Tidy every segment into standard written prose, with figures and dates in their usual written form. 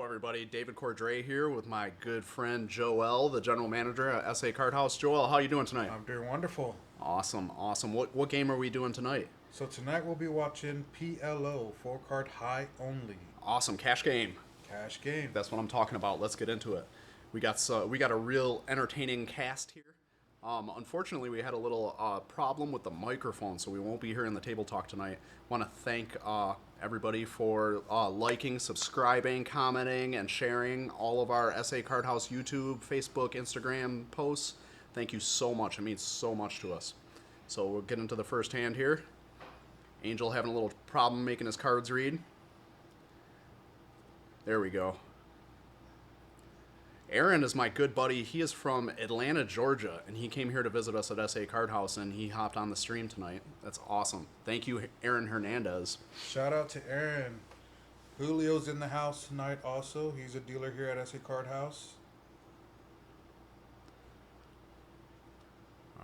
everybody. David Cordray here with my good friend Joel, the general manager at SA Card House. Joel, how you doing tonight? I'm doing wonderful. Awesome, awesome. What game are we doing tonight? So tonight we'll be watching PLO, 4-card high only. Awesome, cash game. Cash game. That's what I'm talking about. Let's get into it. We got a real entertaining cast here. Unfortunately, we had a little problem with the microphone, so we won't be hearing the table talk tonight. Want to thank everybody for liking, subscribing, commenting, and sharing all of our SA Card House YouTube, Facebook, Instagram posts. Thank you so much. It means so much to us. So we'll get into the first hand here. Angel having a little problem making his cards read. There we go. Aaron is my good buddy. He is from Atlanta, Georgia, and he came here to visit us at SA Card House, and he hopped on the stream tonight. That's awesome. Thank you, Aaron Hernandez. Shout out to Aaron. Julio's in the house tonight also. He's a dealer here at SA Card House.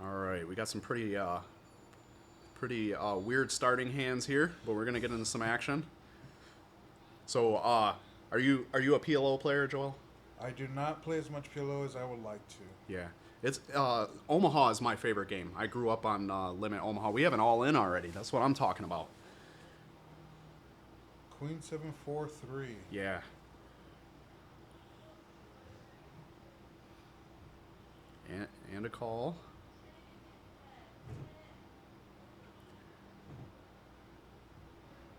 All right, we got some pretty weird starting hands here, but we're gonna get into some action. So, are you a PLO player, Joel? I do not play as much PLO as I would like to. Yeah, it's Omaha is my favorite game. I grew up on Limit Omaha. We have an all-in already. That's what I'm talking about. Queen 7-4-3. Yeah. And a call.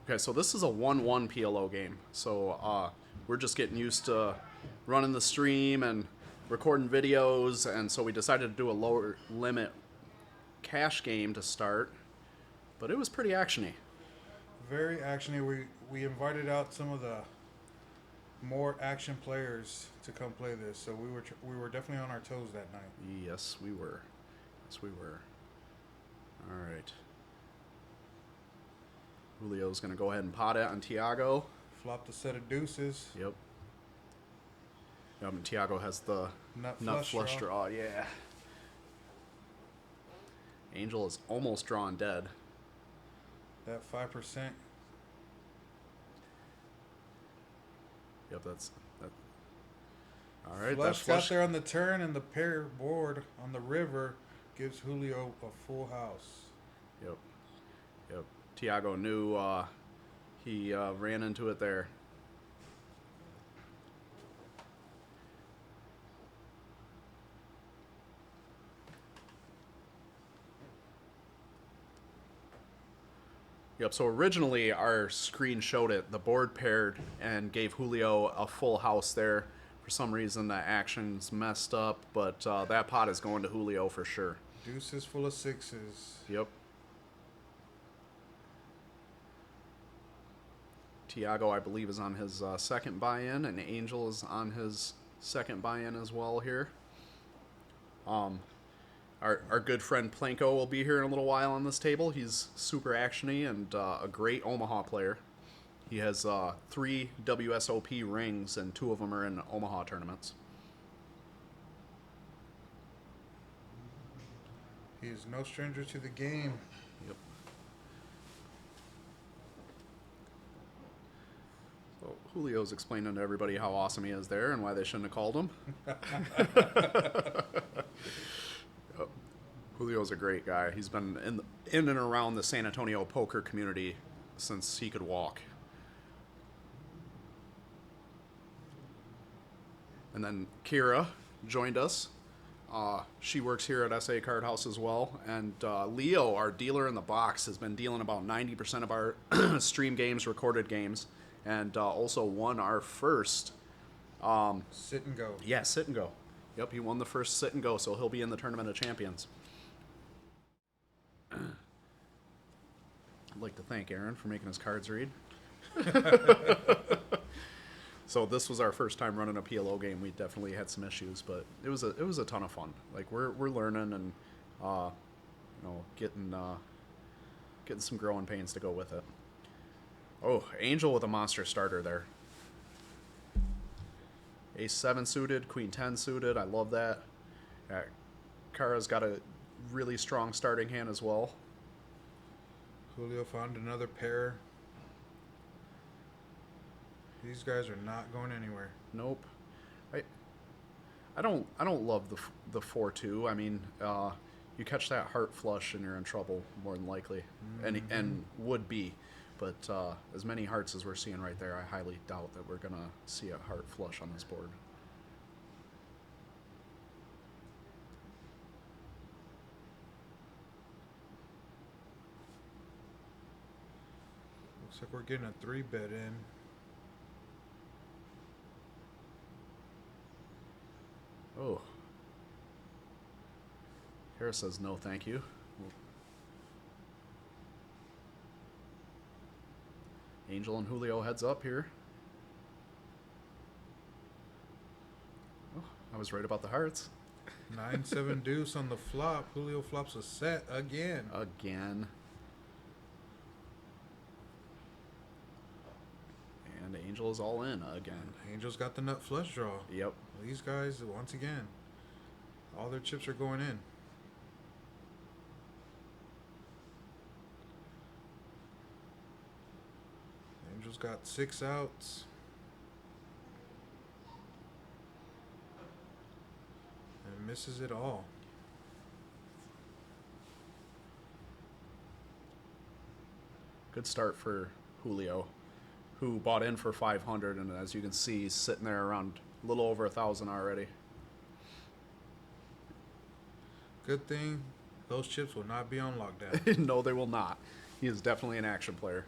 Okay, so this is a 1-1 PLO game. So we're just getting used to running the stream and recording videos, and so we decided to do a lower limit cash game to start. But it was pretty actiony. Very actiony. We invited out some of the more action players to come play this, so we were definitely on our toes that night. Yes, we were. Yes, we were. All right. Julio's going to go ahead and pot it on Tiago. Flopped a set of deuces. Yep. And Tiago has the Nut flush draw. Yeah. Angel is almost drawn dead. That 5%. Yep, that's that. All right, Flush that flush got there on the turn, and the pair board on the river gives Julio a full house. Yep. Yep. Tiago knew he ran into it there. Yep, so originally our screen showed it. The board paired and gave Julio a full house there. For some reason, the action's messed up, but that pot is going to Julio for sure. Deuces full of sixes. Yep. Tiago, I believe, is on his second buy-in, and Angel is on his second buy-in as well here. Our good friend Planko will be here in a little while on this table. He's super actiony and a great Omaha player. He has 3 WSOP rings, and 2 of them are in Omaha tournaments. He is no stranger to the game. Yep. So Julio's explaining to everybody how awesome he is there and why they shouldn't have called him. Yep. Julio's a great guy. He's been in and around the San Antonio poker community since he could walk. And then Kira joined us. She works here at SA Card House as well. And Leo, our dealer in the box, has been dealing about 90% of our stream games, recorded games, and also won our first Sit and go. Yeah, sit and go. Yep, he won the first sit and go, so he'll be in the Tournament of Champions. I'd like to thank Aaron for making his cards read. So this was our first time running a PLO game. We definitely had some issues, but it was a ton of fun. Like we're learning and getting some growing pains to go with it. Oh, Angel with a monster starter there. Ace 7 suited, Queen 10 suited. I love that. Kara's got a really strong starting hand as well. Julio found another pair. These guys are not going anywhere. Nope. I I don't love the 4-2. I mean, you catch that heart flush and you're in trouble more than likely, Mm-hmm. and would be. But as many hearts as we're seeing right there, I highly doubt that we're gonna see a heart flush on this board. Looks like we're getting a 3-bet in. Oh, Harris says no, thank you. Angel and Julio heads up here. Oh, I was right about the hearts 9-7 deuce on the flop. Julio flops a set again. again. And Angel is all in again. Angel's got the nut flush draw. Yep. These guys, once again, all their chips are going in. Angel's got 6 outs. And misses it all. Good start for Julio, who bought in for 500, and as you can see, he's sitting there around a little over 1,000 already. Good thing those chips will not be on lockdown. No, they will not. He is definitely an action player.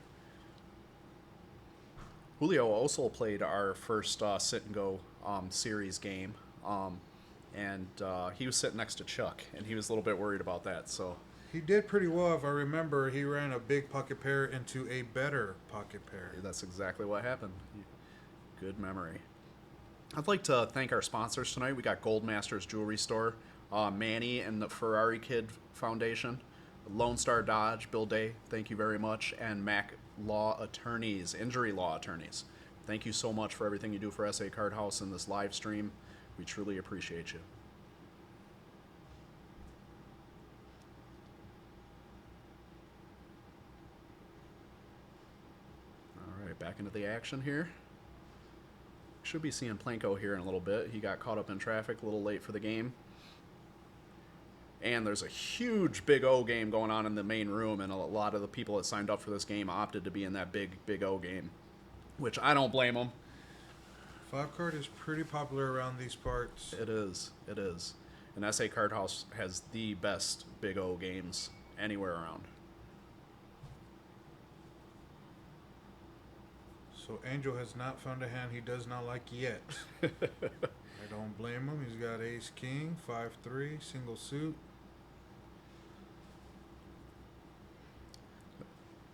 Julio also played our first sit and go series game, and he was sitting next to Chuck, and he was a little bit worried about that. So He did pretty well. If I remember, he ran a big pocket pair into a better pocket pair. that's exactly what happened. Good memory. I'd like to thank our sponsors tonight. We got Gold Masters Jewelry Store, Manny and the Ferrari Kid Foundation, Lone Star Dodge, Bill Day, thank you very much, and Mac Law Attorneys, Injury Law Attorneys. Thank you so much for everything you do for SA Card House in this live stream. We truly appreciate you. All right, back into the action here. Should be seeing Planko here in a little bit. He got caught up in traffic, a little late for the game. And there's a huge Big O game going on in the main room, and a lot of the people that signed up for this game opted to be in that Big O game, which I don't blame them. 5 card is pretty popular around these parts. It is. It is. And SA Card House has the best Big O games anywhere around. So Angel has not found a hand he does not like yet. I don't blame him. He's got ace king, 5-3, single suit.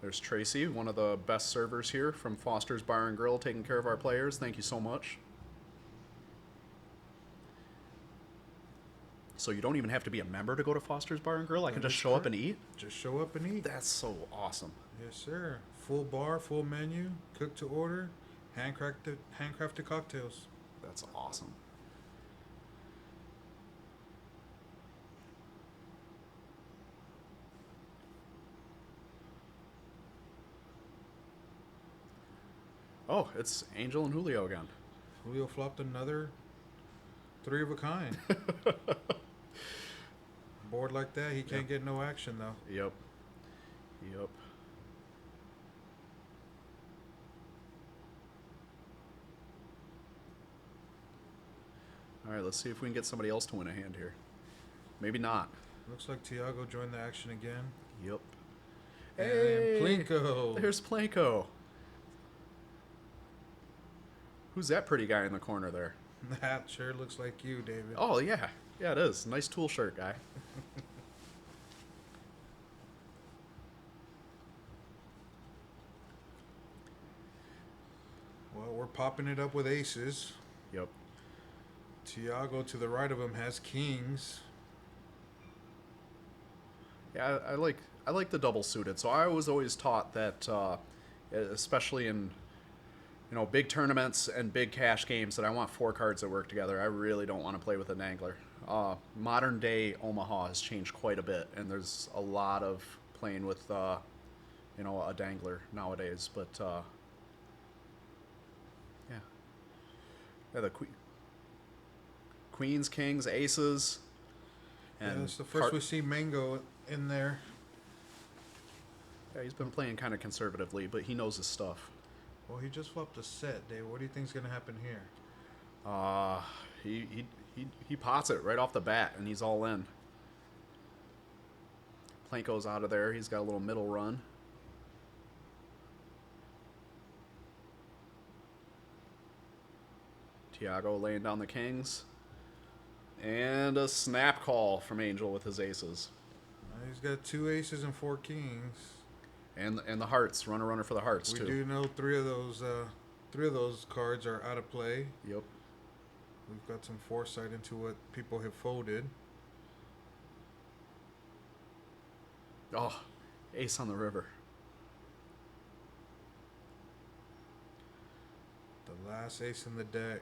There's Tracy, one of the best servers here from Foster's Bar and Grill, taking care of our players. Thank you so much. So you don't even have to be a member to go to Foster's Bar and Grill. I can That just is show up correct. and eat. Just show up and eat. That's so awesome. Yes, sir. Full bar, full menu, cook to order, handcrafted cocktails. That's awesome. Oh, it's Angel and Julio again. Julio flopped another 3 of a kind. Board like that, he can't get no action though. Yep. Yep. All right, let's see if we can get somebody else to win a hand here. Maybe not. Looks like Tiago joined the action again. Yep. And Hey, Plinko. there's Planko. Who's that pretty guy in the corner there? That sure looks like you, David. Oh, yeah. Yeah, it is. Nice tool shirt guy. Well, we're popping it up with aces. Yep. Tiago to the right of him has kings. Yeah, I like the double suited. So I was always taught that, especially in big tournaments and big cash games, that I want 4 cards that work together. I really don't want to play with an angler. Modern day Omaha has changed quite a bit, and there's a lot of playing with a dangler nowadays. But Yeah, the queens, kings, aces, Yeah, and it's the first we see Mango in there. yeah, he's been playing kind of conservatively, but he knows his stuff. Well, he just flopped a set, Dave. What do you think's gonna happen here? Uh, he pots it right off the bat, and he's all in. Planko's out of there. He's got a little middle run. Tiago laying down the kings. And a snap call from Angel with his aces. He's got 2 aces and 4 kings. And the hearts. Runner for the hearts, We too. do know three of those cards are out of play. Yep. We've got some foresight into what people have folded. Oh, ace on the river. The last ace in the deck.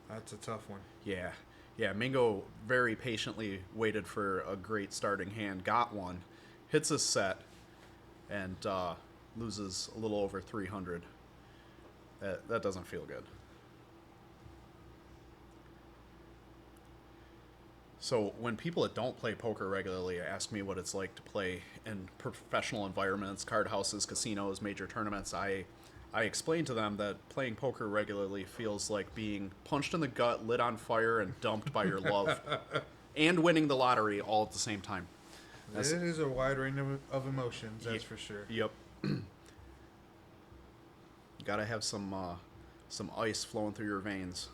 That's a tough one. Yeah. Yeah, Mingo very patiently waited for a great starting hand, got one, hits a set, and loses a little over 300. That doesn't feel good. So when people that don't play poker regularly ask me what it's like to play in professional environments, card houses, casinos, major tournaments, I explain to them that playing poker regularly feels like being punched in the gut, lit on fire, and dumped by your love, and winning the lottery all at the same time. It is a wide range of emotions, that's for sure. Yep. Got to have some ice flowing through your veins.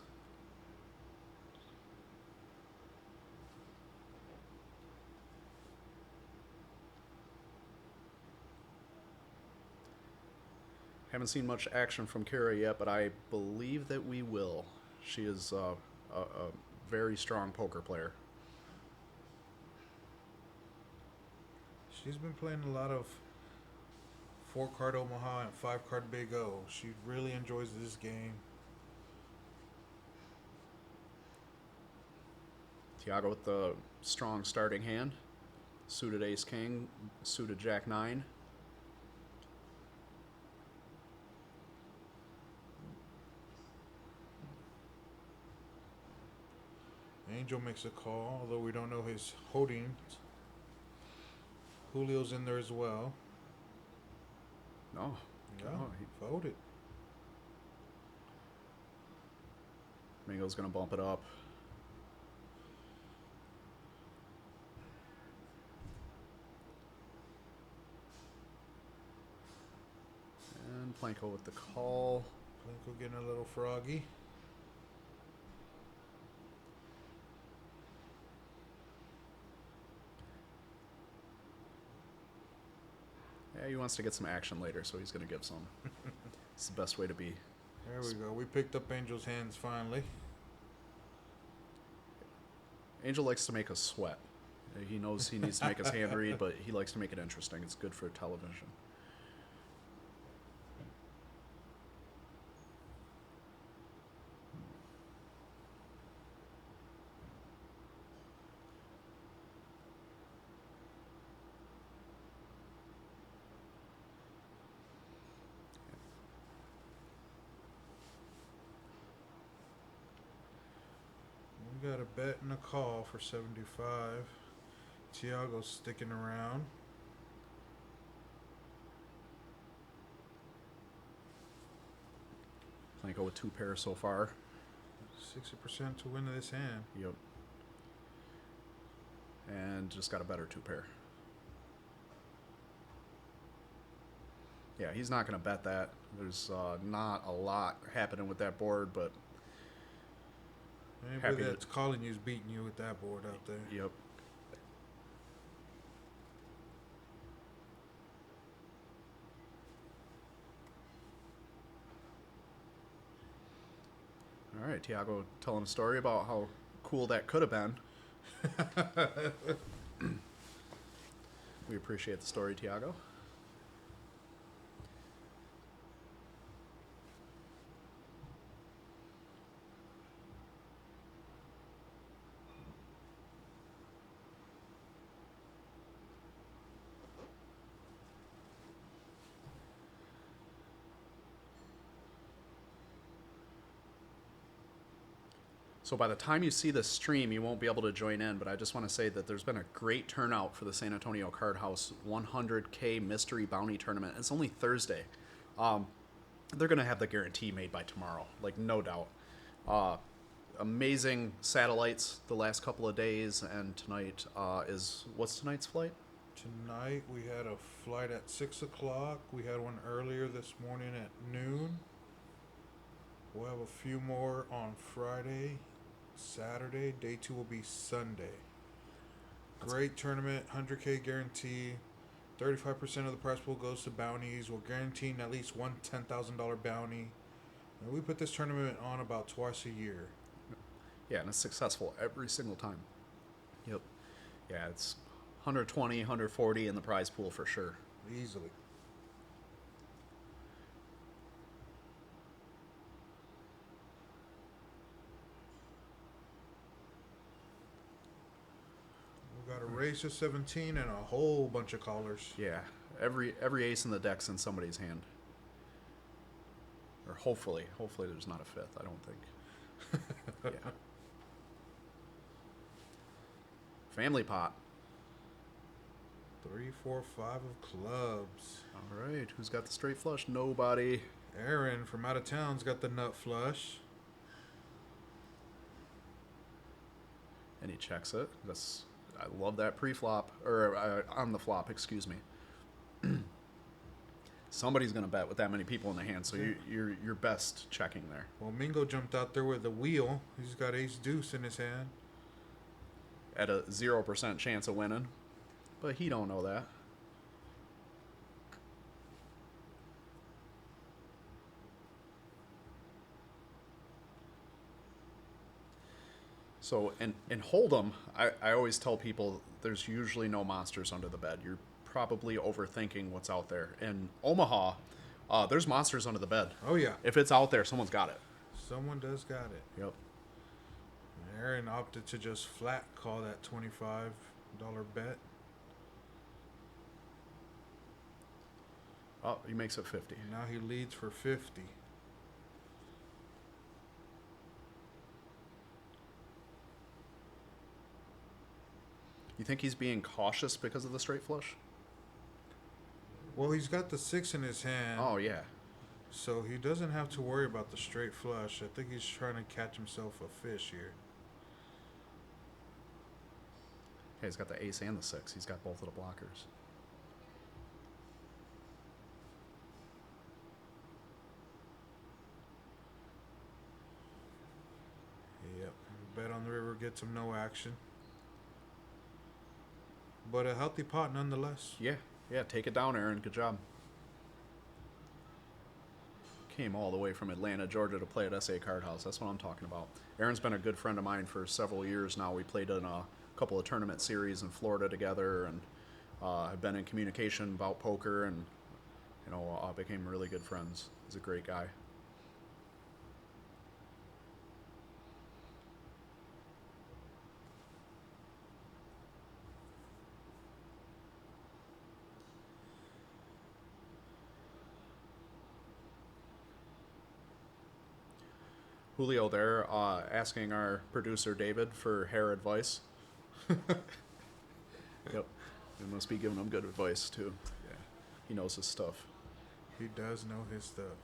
Haven't seen much action from Kara yet, but I believe that we will. She is a very strong poker player. She's been playing a lot of 4-card Omaha and 5-card Big O. She really enjoys this game. Tiago with the strong starting hand. Suited ace king, suited jack 9. Angel makes a call, although we don't know his holdings. Julio's in there as well. No. Yeah, No, he folded. Mingo's going to bump it up. And Planko with the call. Blanco getting a little froggy. Yeah, he wants to get some action later, so he's going to give some. It's the best way to be. There we go. We picked up Angel's hands finally. Angel likes to make us sweat. He knows he needs to make his hand read, but he likes to make it interesting. It's good for television. We got a bet and a call for 75. Tiago's sticking around. Planko with 2 pairs so far. 60% to win this hand. Yep. And just got a better 2 pair. Yeah, he's not going to bet that. There's not a lot happening with that board, but Anybody that's calling you is beating you with that board out there. yep. All right, Tiago telling a story about how cool that could have been. We appreciate the story, Tiago. So by the time you see this stream, you won't be able to join in, but I just want to say that there's been a great turnout for the San Antonio Card House 100K Mystery Bounty Tournament. It's only Thursday. They're going to have the guarantee made by tomorrow, like no doubt. Amazing satellites the last couple of days, and tonight what's tonight's flight? Tonight we had a flight at 6 o'clock. We had one earlier this morning at noon. We'll have a few more on Friday, Saturday. Day 2 will be Sunday. Great tournament, 100K guarantee. 35% of the prize pool goes to bounties. We're guaranteeing at least one $10,000 bounty. And we put this tournament on about twice a year. Yeah, and it's successful every single time. Yep. Yeah, it's 120, 140 in the prize pool for sure. Easily. We got a race of 17 and a whole bunch of callers. Yeah, every ace in the deck's in somebody's hand. Or hopefully there's not a fifth, I don't think. Yeah. Family pot. 3, 4, 5 of clubs. All right, who's got the straight flush? Nobody. Aaron from out of town's got the nut flush. And he checks it. I love that pre-flop, or on the flop, excuse me. Somebody's gonna bet with that many people in the hand, so you're best checking there. Well, Mingo jumped out there with a wheel. He's got ace deuce in his hand. At a 0% chance of winning, but he don't know that. So in Hold'em, I always tell people there's usually no monsters under the bed. You're probably overthinking what's out there. In Omaha, there's monsters under the bed. Oh, yeah. If it's out there, someone's got it. Someone does got it. Yep. Aaron opted to just flat call that $25 bet. Oh, he makes it 50. Now he leads for 50. You think he's being cautious because of the straight flush? Well, he's got the 6 in his hand. Oh, yeah. So he doesn't have to worry about the straight flush. I think he's trying to catch himself a fish here. Yeah, he's got the ace and the 6. He's got both of the blockers. Yep. Bet on the river gets him no action. But a healthy pot nonetheless. Yeah, take it down, Aaron. Good job. Came all the way from Atlanta, Georgia to play at SA Card House. That's what I'm talking about. Aaron's been a good friend of mine for several years now. We played in a couple of tournament series in Florida together, and have been in communication about poker, and became really good friends. He's a great guy. Julio there, asking our producer David for hair advice. Yep. We must be giving him good advice too. Yeah. He knows his stuff. He does know his stuff.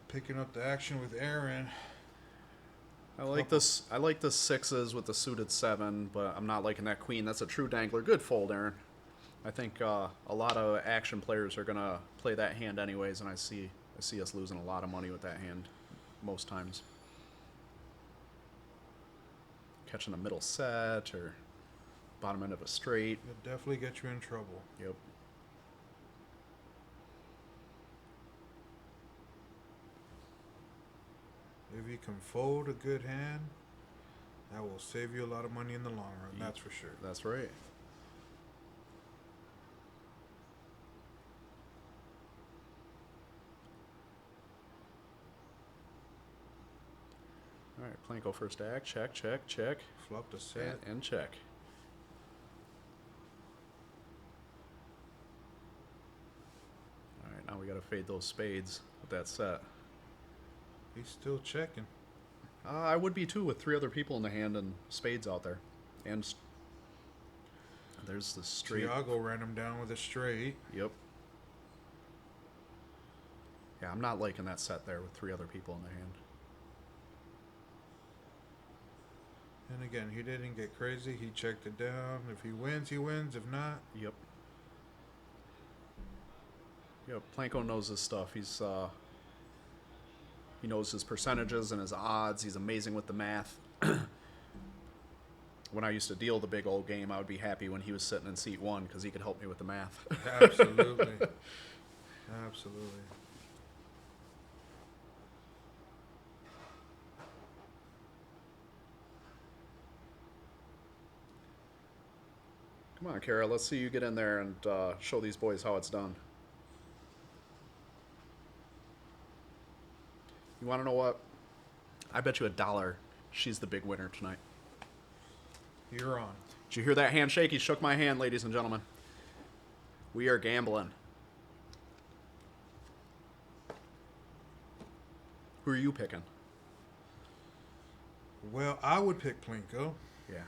Picking up the action with Aaron. I like this. I like the 6s with the suited 7, but I'm not liking that queen. That's a true dangler. Good fold, Aaron. I think a lot of action players are gonna play that hand anyways, and I see us losing a lot of money with that hand most times. Catching a middle set or bottom end of a straight. It'll definitely get you in trouble. Yep. If you can fold a good hand, that will save you a lot of money in the long run. That's for sure. That's right. All right, Planko first act. Check, check, check. Flop the set. And check. All right, now we got to fade those spades with that set. He's still checking. I would be too with 3 other people in the hand and spades out there. And there's the straight. Tiago ran him down with a straight. Yep. Yeah, I'm not liking that set there with 3 other people in the hand. And again, he didn't get crazy. He checked it down. If he wins, he wins. If not, Yep. Yep. Planko knows his stuff. He knows his percentages and his odds. He's amazing with the math. When I used to deal the big old game, I would be happy when he was sitting in seat 1 because he could help me with the math. absolutely, absolutely. Come on, Kara. Let's see you get in there and show these boys how it's done. You want to know what? I bet you $1 she's the big winner tonight. You're on. Did you hear that handshake? He shook my hand, ladies and gentlemen. We are gambling. Who are you picking? Well, I would pick Plinko. Yeah.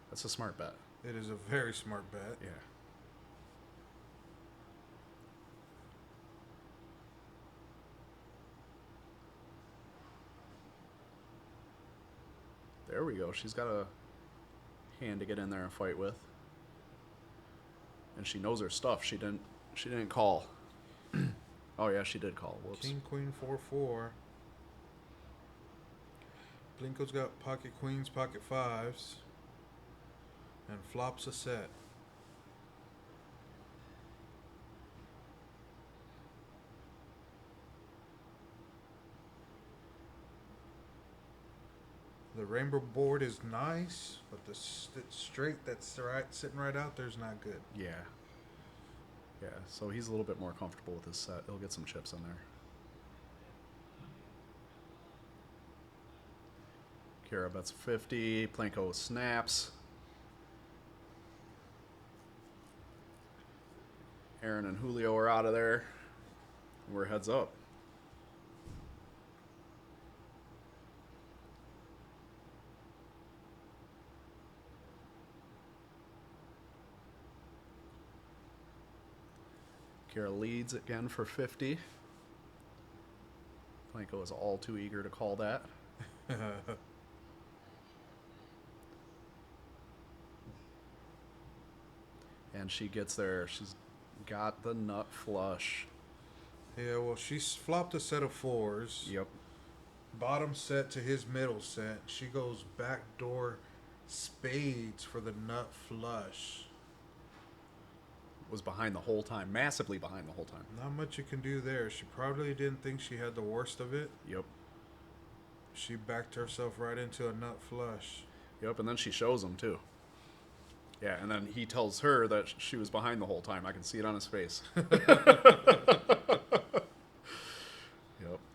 That's a smart bet. It is a very smart bet. Yeah. There we go. She's got a hand to get in there and fight with. And she knows her stuff. She didn't call. Oh yeah, she did call. Whoops. King, queen, 4-4. Plinko's got pocket queens, pocket 5s. And flops a set. The rainbow board is nice, but the straight that's sitting right out there's not good. Yeah. Yeah, so he's a little bit more comfortable with his set. He'll get some chips in there. Kara bets 50. Planko snaps. Aaron and Julio are out of there. We're heads up. Kara leads again for 50. Planko is all too eager to call that. And she gets there. She's got the nut flush. Yeah, well, she's flopped a set of 4s. Yep. Bottom set to his middle set. She goes backdoor spades for the nut flush. Was behind the whole time. Massively behind the whole time. Not much you can do there. She probably didn't think she had the worst of it. Yep. She backed herself right into a nut flush. Yep, and then she shows him too. Yeah, and then he tells her that she was behind the whole time. I can see it on his face. Yep.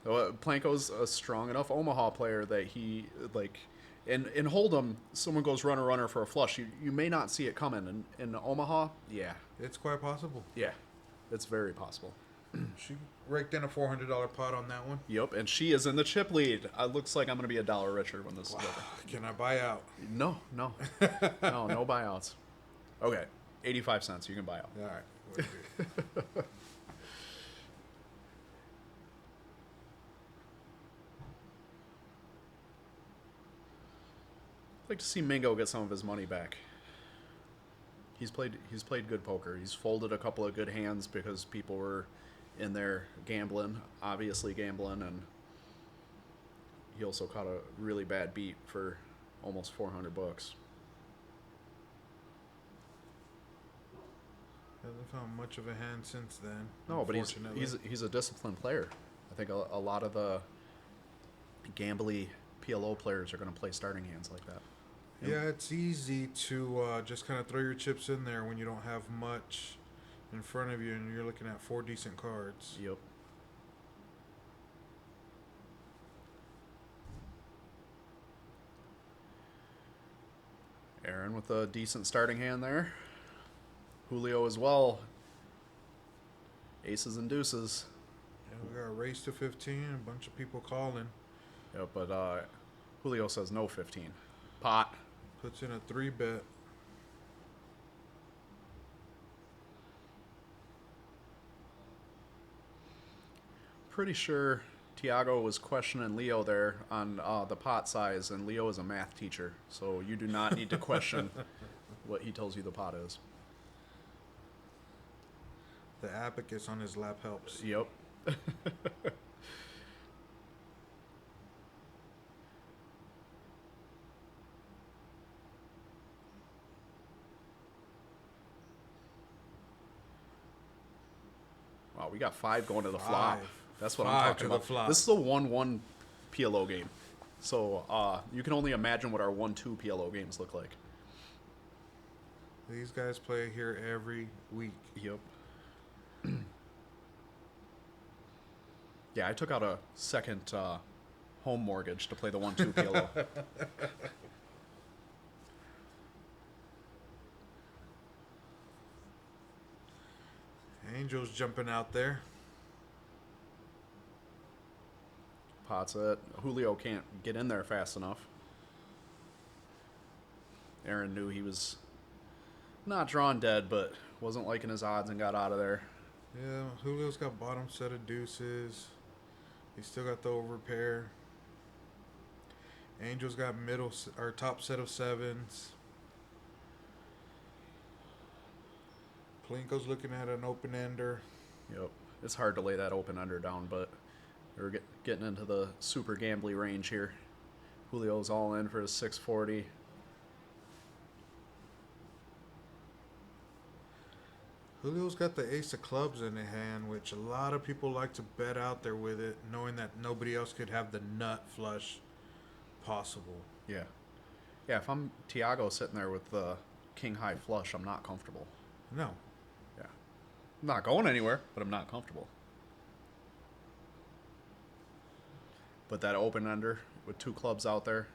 Well, Planko's a strong enough Omaha player that he, like, in Hold'em, someone goes runner for a flush. You may not see it coming. In Omaha, yeah. It's quite possible. Yeah, it's very possible. She raked in a $400 pot on that one. Yep, and she is in the chip lead. It looks like I'm going to be $1 richer when this is over. Can I buy out? No. No buyouts. Okay, 85 cents. You can buy out. All right. I'd like to see Mingo get some of his money back. He's played good poker. He's folded a couple of good hands because people were in there gambling, obviously gambling, and he also caught a really bad beat for almost $400. Hasn't found much of a hand since then. No, but he's a disciplined player. I think a lot of the gambly PLO players are going to play starting hands like that. Yeah, it's easy to just kind of throw your chips in there when you don't have much in front of you and you're looking at 4 decent cards. Yep. Aaron with a decent starting hand there. Julio as well. Aces and deuces. And we got a race to 15. A bunch of people calling. Yep, but Julio says no 15. Pot. Puts in a 3-bet. Pretty sure Tiago was questioning Leo there on the pot size, and Leo is a math teacher, so you do not need to question what he tells you the pot is. The abacus on his lap helps. Yep. Wow, we got 5 going to the flop. That's what I'm 5 talking to the about. flop. This is a 1-1 PLO game. So you can only imagine what our 1-2 PLO games look like. These guys play here every week. Yep. Yeah, I took out a second home mortgage to play the 1-2 PLO. Angel's jumping out there. Pots it. Julio can't get in there fast enough. Aaron knew he was not drawn dead, but wasn't liking his odds and got out of there. Yeah, Julio's got bottom set of deuces. He's still got the overpair. Angel's got top set of sevens. Plinko's looking at an open ender. Yep. It's hard to lay that open under down, but we're getting into the super gambly range here. Julio's all in for his 640. Julio's got the ace of clubs in the hand, which a lot of people like to bet out there with it, knowing that nobody else could have the nut flush possible. Yeah. Yeah, if I'm Tiago sitting there with the king high flush, I'm not comfortable. No. Yeah. I'm not going anywhere, but I'm not comfortable. But that open under with 2 clubs out there,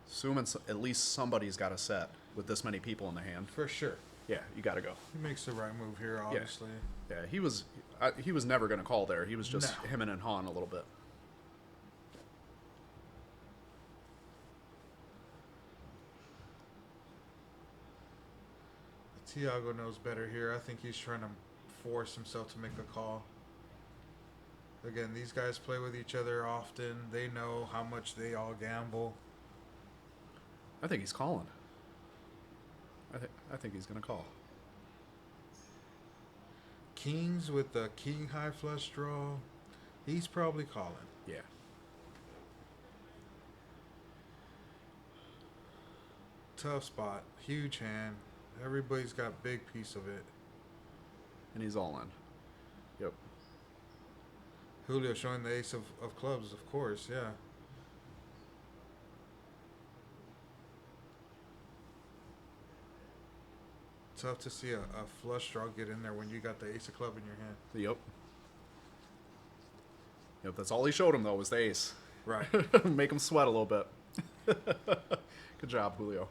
assuming at least somebody's got a set with this many people in the hand. For sure. Yeah, you got to go. He makes the right move here, obviously. Yeah, he was never going to call there. He was just No. hemming and hawing a little bit. Tiago knows better here. I think he's trying to force himself to make a call. Again, these guys play with each other often. They know how much they all gamble. I think he's calling. I think he's going to call. Kings with the king high flush draw. He's probably calling. Yeah. Tough spot. Huge hand. Everybody's got big piece of it. And he's all in. Yep. Julio showing the ace of clubs, of course, yeah. Tough to see a flush draw get in there when you got the ace of club in your hand. Yep. Yep, that's all he showed him, though, was the ace. Right. Make him sweat a little bit. Good job, Julio.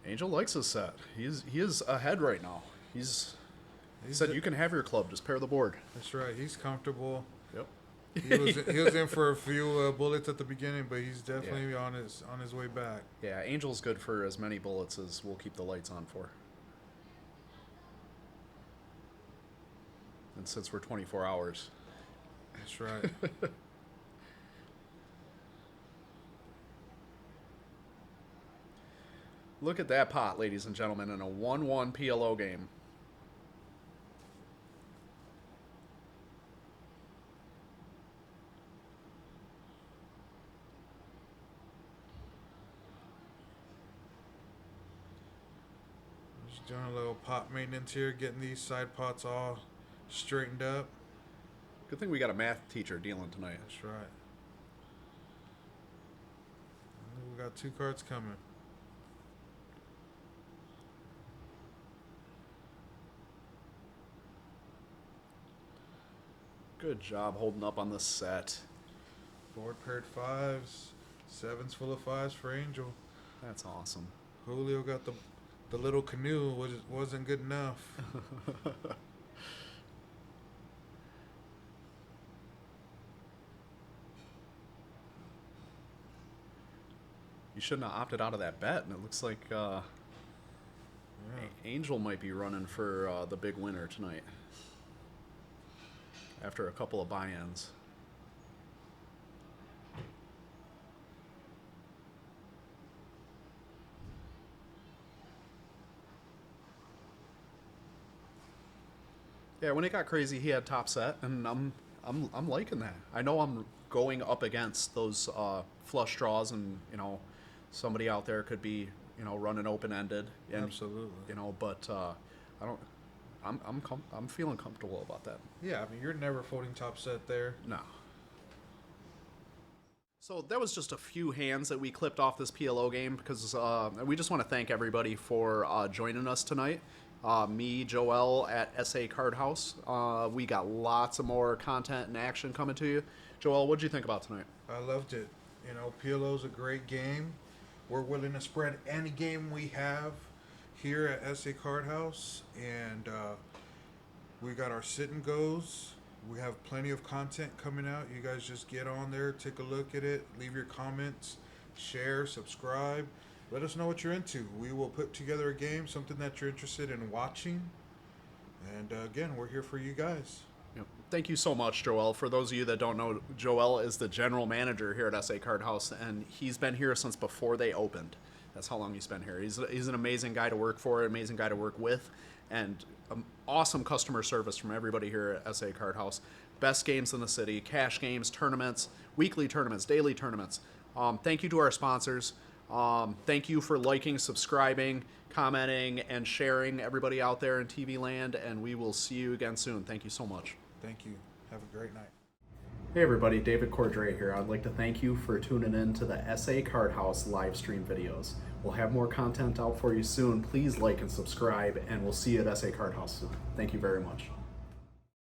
Angel likes his set. He is ahead right now. He said you can have your club, just pair the board. That's right. He's comfortable. Yep. He was in for a few bullets at the beginning, but he's definitely on his way back. Yeah, Angel's good for as many bullets as we'll keep the lights on for. And since we're 24 hours. That's right. Look at that pot, ladies and gentlemen, in a 1-1 PLO game. Just doing a little pot maintenance here, getting these side pots all straightened up. Good thing we got a math teacher dealing tonight. That's right. We got 2 cards coming. Good job holding up on the set. 4 paired 5s, 7s full of 5s for Angel. That's awesome. Julio got the little canoe, wasn't good enough. You shouldn't have opted out of that bet, and it looks like Angel might be running for the big winner tonight after a couple of buy-ins. Yeah, when it got crazy, he had top set, and I'm liking that. I know I'm going up against those flush draws, and somebody out there could be running open ended. Absolutely. But I don't. I'm feeling comfortable about that. Yeah, I mean, you're never folding top set there. No. So that was just a few hands that we clipped off this PLO game because we just want to thank everybody for joining us tonight. Me, Joel at SA Card House. We got lots of more content and action coming to you. Joel, what did you think about tonight? I loved it. PLO's a great game. We're willing to spread any game we have here at SA Card House, and we got our sit and goes. We have plenty of content coming out. You guys just get on there, take a look at it, leave your comments, share, subscribe. Let us know what you're into. We will put together a game, something that you're interested in watching. And again, we're here for you guys. Yep. Thank you so much, Joel. For those of you that don't know, Joel is the general manager here at SA Card House, and he's been here since before they opened. That's how long he's been here. He's an amazing guy to work for, an amazing guy to work with, and awesome customer service from everybody here at SA Card House. Best games in the city, cash games, tournaments, weekly tournaments, daily tournaments. Thank you to our sponsors. Thank you for liking, subscribing, commenting, and sharing, everybody out there in TV land, and we will see you again soon. Thank you so much. Thank you. Have a great night. Hey everybody, David Cordray here. I'd like to thank you for tuning in to the SA Card House live stream videos. We'll have more content out for you soon. Please like and subscribe, and we'll see you at SA Card House soon. Thank you very much.